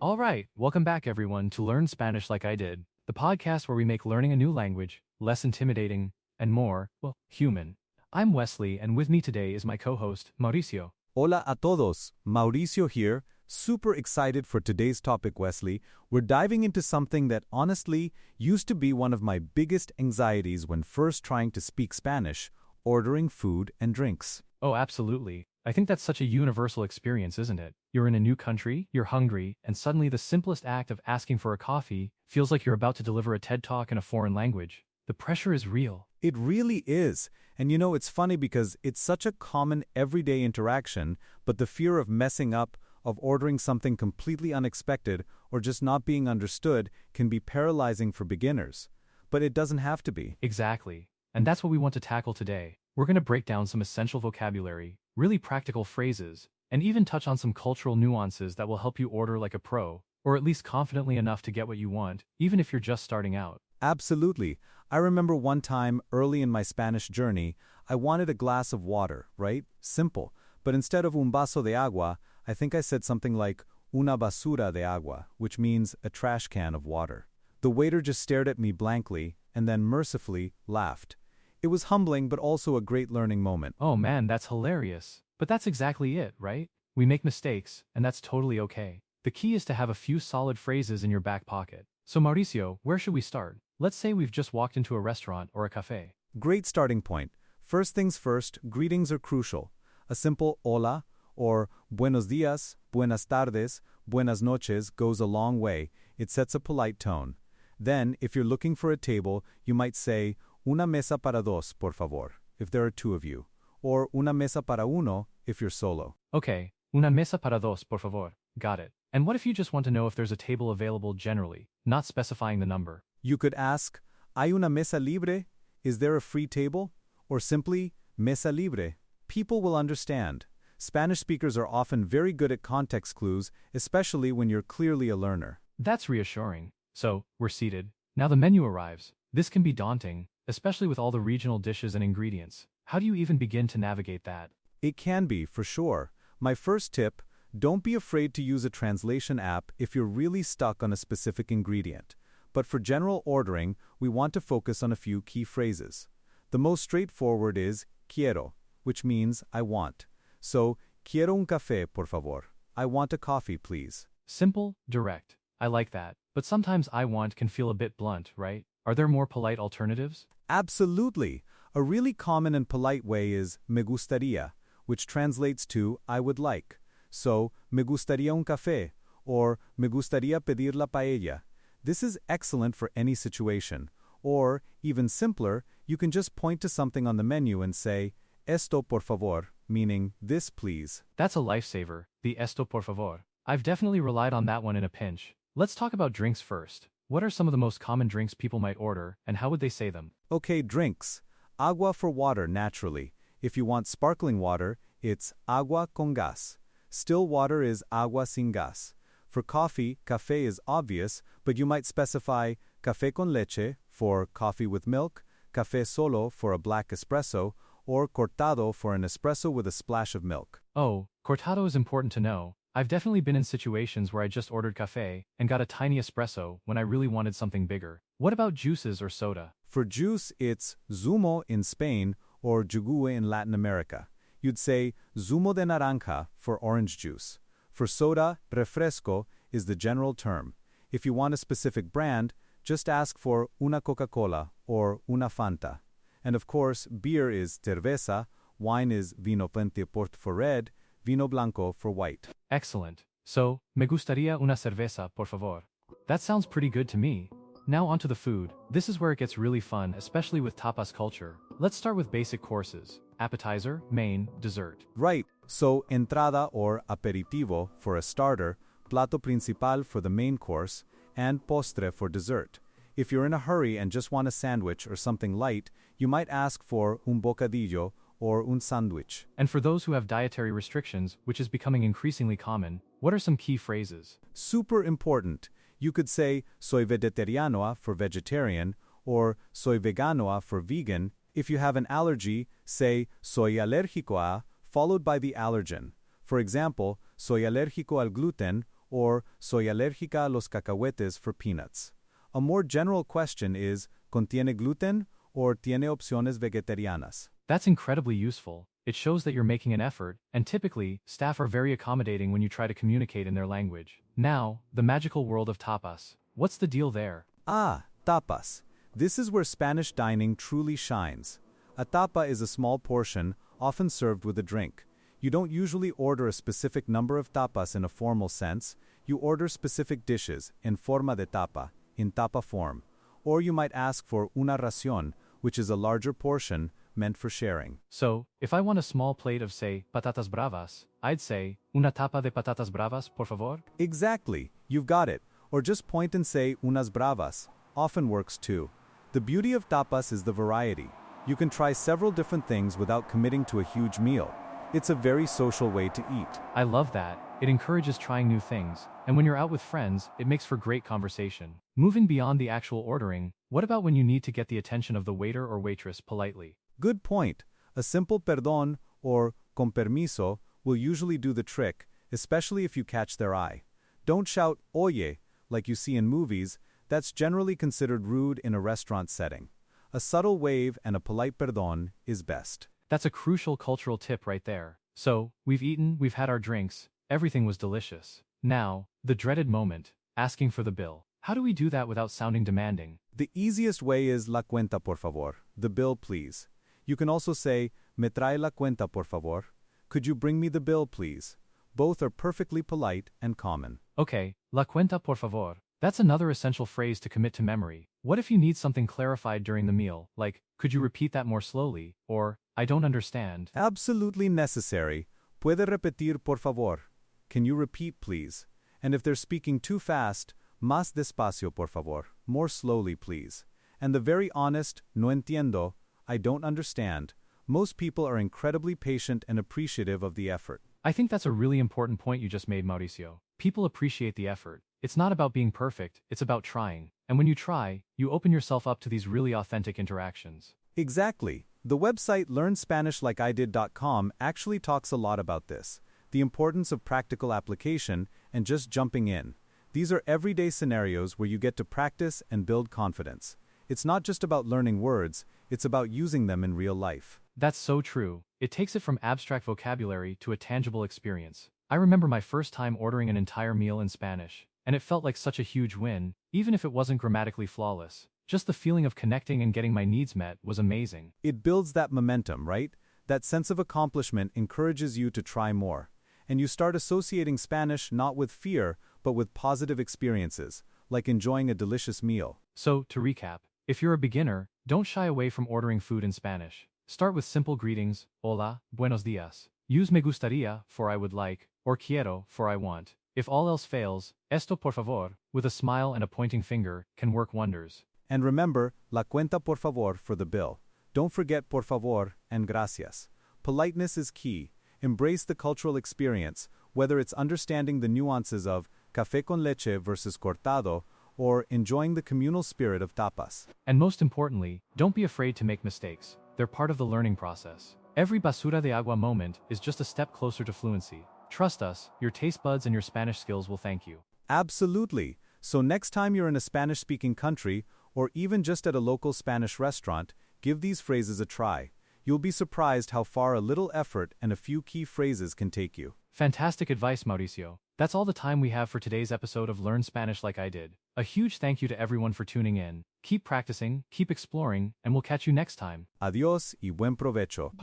All right, welcome back everyone to Learn Spanish Like I Did, the podcast where we make learning a new language less intimidating and more, well, human. I'm Wesley, and with me today is my co-host, Mauricio. Hola a todos, Mauricio here. Super excited for today's topic, Wesley. We're diving into something that honestly used to be one of my biggest anxieties when first trying to speak Spanish, ordering food and drinks. Oh, absolutely. I think that's such a universal experience, isn't it? You're in a new country, you're hungry, and suddenly the simplest act of asking for a coffee feels like you're about to deliver a TED Talk in a foreign language. The pressure is real. It really is. And it's funny because it's such a common everyday interaction, but the fear of messing up, of ordering something completely unexpected, or just not being understood can be paralyzing for beginners. But it doesn't have to be. Exactly. And that's what we want to tackle today. We're going to break down some essential vocabulary, really practical phrases, and even touch on some cultural nuances that will help you order like a pro, or at least confidently enough to get what you want, even if you're just starting out. Absolutely. I remember one time early in my Spanish journey, I wanted a glass of water, right? Simple. But instead of un vaso de agua, I think I said something like una basura de agua, which means a trash can of water. The waiter just stared at me blankly and then mercifully laughed. It was humbling but also a great learning moment. Oh man, that's hilarious. But that's exactly it, right? We make mistakes, and that's totally okay. The key is to have a few solid phrases in your back pocket. So Mauricio, where should we start? Let's say we've just walked into a restaurant or a cafe. Great starting point. First things first, greetings are crucial. A simple hola or buenos días, buenas tardes, buenas noches goes a long way. It sets a polite tone. Then, if you're looking for a table, you might say una mesa para dos, por favor, if there are two of you, or una mesa para uno if you're solo. Okay, una mesa para dos, por favor. Got it. And what if you just want to know if there's a table available generally, not specifying the number? You could ask, ¿Hay una mesa libre? Is there a free table? Or simply, mesa libre. People will understand. Spanish speakers are often very good at context clues, especially when you're clearly a learner. That's reassuring. So, we're seated. Now the menu arrives. This can be daunting, especially with all the regional dishes and ingredients. How do you even begin to navigate that? It can be, for sure. My first tip, don't be afraid to use a translation app if you're really stuck on a specific ingredient. But for general ordering, we want to focus on a few key phrases. The most straightforward is quiero, which means I want. So, quiero un café, por favor. I want a coffee, please. Simple, direct. I like that. But sometimes I want can feel a bit blunt, right? Are there more polite alternatives? Absolutely. A really common and polite way is me gustaría, which translates to I would like. So, me gustaría un café, or me gustaría pedir la paella. This is excellent for any situation. Or, even simpler, you can just point to something on the menu and say, esto por favor, meaning this please. That's a lifesaver, the esto por favor. I've definitely relied on that one in a pinch. Let's talk about drinks first. What are some of the most common drinks people might order, and how would they say them? Okay, drinks. Agua for water, naturally. If you want sparkling water, it's agua con gas. Still water is agua sin gas. For coffee, café is obvious, but you might specify café con leche for coffee with milk, café solo for a black espresso, or cortado for an espresso with a splash of milk. Oh, cortado is important to know. I've definitely been in situations where I just ordered café and got a tiny espresso when I really wanted something bigger. What about juices or soda? For juice, it's zumo in Spain or jugo in Latin America. You'd say zumo de naranja for orange juice. For soda, refresco is the general term. If you want a specific brand, just ask for una Coca-Cola or una Fanta. And of course, beer is cerveza, wine is vino tinto for red, vino blanco for white. Excellent. So, me gustaría una cerveza, por favor. That sounds pretty good to me. Now onto the food. This is where it gets really fun, especially with tapas culture. Let's start with basic courses. Appetizer, main, dessert. Right, so entrada or aperitivo for a starter, plato principal for the main course, and postre for dessert. If you're in a hurry and just want a sandwich or something light, you might ask for un bocadillo or un sándwich. And for those who have dietary restrictions, which is becoming increasingly common, what are some key phrases? Super important. You could say soy vegetarianoa for vegetarian or soy veganoa for vegan. If you have an allergy, say soy alérgico a, followed by the allergen. For example, soy alérgico al gluten or soy alérgica a los cacahuetes for peanuts. A more general question is, ¿contiene gluten? Or ¿tiene opciones vegetarianas? That's incredibly useful. It shows that you're making an effort, and typically, staff are very accommodating when you try to communicate in their language. Now, the magical world of tapas. What's the deal there? Ah, tapas. This is where Spanish dining truly shines. A tapa is a small portion, often served with a drink. You don't usually order a specific number of tapas in a formal sense, you order specific dishes, en forma de tapa, in tapa form. Or you might ask for una ración, which is a larger portion, meant for sharing. So, if I want a small plate of, say, patatas bravas, I'd say, una tapa de patatas bravas, por favor? Exactly, you've got it. Or just point and say unas bravas. Often works too. The beauty of tapas is the variety. You can try several different things without committing to a huge meal. It's a very social way to eat. I love that. It encourages trying new things, and when you're out with friends, it makes for great conversation. Moving beyond the actual ordering, what about when you need to get the attention of the waiter or waitress politely? Good point. A simple perdón or con permiso will usually do the trick, especially if you catch their eye. Don't shout oye, like you see in movies. That's generally considered rude in a restaurant setting. A subtle wave and a polite perdón is best. That's a crucial cultural tip right there. So, we've eaten, we've had our drinks, everything was delicious. Now, the dreaded moment, asking for the bill. How do we do that without sounding demanding? The easiest way is la cuenta por favor, the bill please. You can also say, me trae la cuenta por favor. Could you bring me the bill please? Both are perfectly polite and common. Okay, la cuenta por favor. That's another essential phrase to commit to memory. What if you need something clarified during the meal, like, could you repeat that more slowly, or, I don't understand? Absolutely necessary. Puede repetir por favor. Can you repeat please? And if they're speaking too fast, más despacio por favor. More slowly please. And the very honest, no entiendo, I don't understand. Most people are incredibly patient and appreciative of the effort. I think that's a really important point you just made, Mauricio. People appreciate the effort. It's not about being perfect, it's about trying. And when you try, you open yourself up to these really authentic interactions. Exactly. The website LearnSpanishLikeIDid.com actually talks a lot about this. The importance of practical application and just jumping in. These are everyday scenarios where you get to practice and build confidence. It's not just about learning words, it's about using them in real life. That's so true. It takes it from abstract vocabulary to a tangible experience. I remember my first time ordering an entire meal in Spanish, and it felt like such a huge win, even if it wasn't grammatically flawless. Just the feeling of connecting and getting my needs met was amazing. It builds that momentum, right? That sense of accomplishment encourages you to try more. And you start associating Spanish not with fear, but with positive experiences, like enjoying a delicious meal. So, to recap, if you're a beginner, don't shy away from ordering food in Spanish. Start with simple greetings, hola, buenos días. Use me gustaría for I would like, or quiero for I want. If all else fails, esto por favor, with a smile and a pointing finger, can work wonders. And remember, la cuenta por favor for the bill. Don't forget por favor and gracias. Politeness is key. Embrace the cultural experience, whether it's understanding the nuances of café con leche versus cortado, or enjoying the communal spirit of tapas. And most importantly, don't be afraid to make mistakes. They're part of the learning process. Every basura de agua moment is just a step closer to fluency. Trust us, your taste buds and your Spanish skills will thank you. Absolutely. So next time you're in a Spanish-speaking country, or even just at a local Spanish restaurant, give these phrases a try. You'll be surprised how far a little effort and a few key phrases can take you. Fantastic advice, Mauricio. That's all the time we have for today's episode of Learn Spanish Like I Did. A huge thank you to everyone for tuning in. Keep practicing, keep exploring, and we'll catch you next time. Adiós y buen provecho.